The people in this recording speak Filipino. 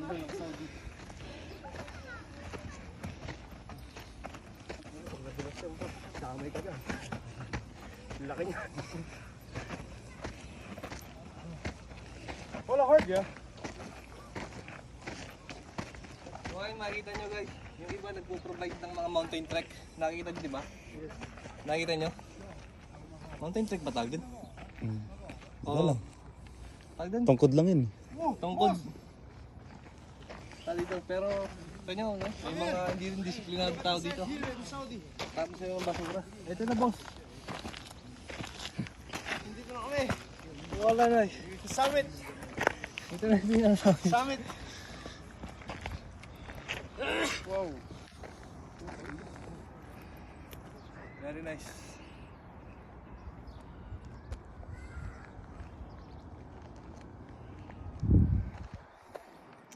Saudi. Damay ka dyan. Laki niya. Wala hard ya. Okay, makikita nyo guys. Yung iba nagpo-provide ng mga mountain trek. Nakikita nyo diba? Yes. Nakikita nyo? Mountain trek ba tawag din? Wala lang. Tawag din? Tungkod lang yun. Tungkod. Dito, pero ito nyo, no? May mga hindi rin disiplinado tao dito. Tapos yung basura. Ito na boss. Dito na kami. Wala na. Summit. Ito na din ang sabi. Summit. Wow. Very nice.